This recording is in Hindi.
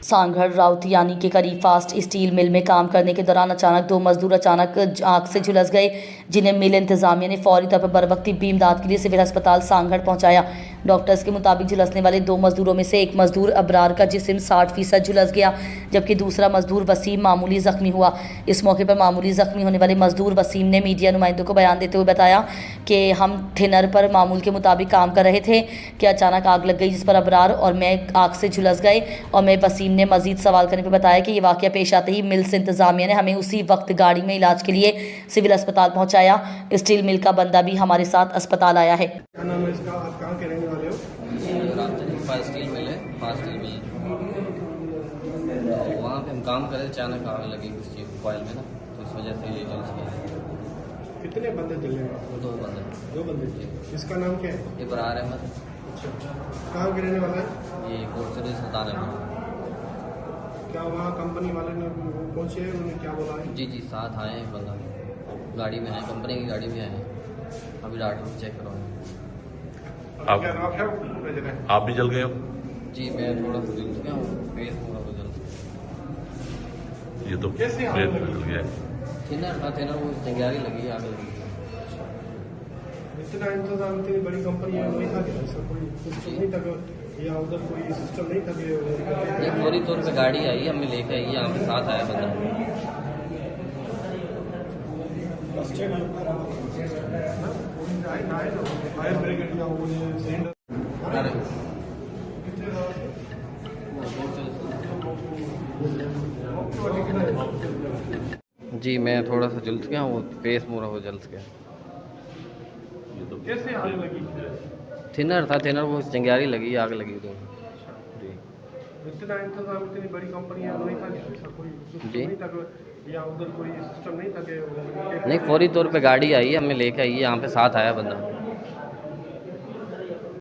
सांगड़ राउतियानी के करीब फास्ट स्टील मिल में काम करने के दौरान अचानक दो मजदूर अचानक आग से झुलस गए, जिन्हें मिल इंतजामिया ने फौरी तौर पर बरवक्ती इमदाद के लिए सिविल अस्पताल सांगड़ पहुंचाया। डॉक्टर्स के मुताबिक झुलसने वाले दो मजदूरों में से एक मजदूर अबरार का जिस्म 60% झुलस गया, जबकि दूसरा मजदूर वसीम मामूली जख्मी हुआ। इस मौके पर मामूली जख्मी होने वाले मजदूर वसीम ने मीडिया नुमाइंदों को बयान देते हुए बताया कि हम थिनर पर मामूल के मुताबिक काम कर रहे थे कि अचानक आग लग गई, जिस पर अबरार और मैं आग से झुलस गए। और मैं वसीम ने मजीद सवाल करने पर बताया कि ये वाक़या पेश आते ही मिल से इंतजामिया ने हमें उसी वक्त गाड़ी में इलाज के लिए सिविल अस्पताल पहुंचाया। स्टील मिल का बंदा भी हमारे साथ अस्पताल आया है। क्या नाम है इसका? आप कहाँ के रहने वाले हो? फास्ट स्टील मिल है, फास्ट स्टील मिल। वहाँ पे हम काम कर रहे थे, अचानक आग लगी उस चीज़ कॉइल में ना, तो इस वजह से ये जल गया। कितने बंदे जले हैं? दो बंदे। दो बंदे। इसका नाम क्या है? इब्रार अहमद। अच्छा, कहाँ के रहने वाला है? ये कोर्ट से सुल्तान अहमद। क्या वहाँ कंपनी वाले ने पहुँचे, उन्होंने क्या बोला है? जी साथ आए हैं बंदा, गाड़ी में आए, कंपनी की गाड़ी में आए। अभी डॉक्टर चेक करवाएं। आप भी जल गए हो? जी मैं थोड़ा सा जल गया हूँ, फेस पूरा हो जल। ये तो कैसे आग लगी? जल गया है। थिनर वो तैयारी लगी, आग लगी। इतना इंतजाम, इतनी बड़ी कंपनी है, नहीं था क्या ऐसा कोई सिस्टम नहीं था या उधर कोई सिस्टम नहीं था कि ये फौरी तौर पे गाड़ी आई, हमें लेके आई, यहाँ पे साथ आया बंदा। फायर ब्रिगेड या वो सिलेंडर जी मैं थोड़ा सा जल गया हूँ, फेस पूरा हो जल गया। कैसे आग लगी? थिनर था, थिनर वो चिंगारी लगी, आग लगी तो। जी इतना इंतजाम, इतनी बड़ी कंपनी है, नहीं था क्या ऐसा कोई सिस्टम जी। नहीं था या उधर कोई सिस्टम नहीं था कि नहीं, फौरी तौर पे गाड़ी आई, हमें लेके आई, यहाँ पे साथ आया बंदा।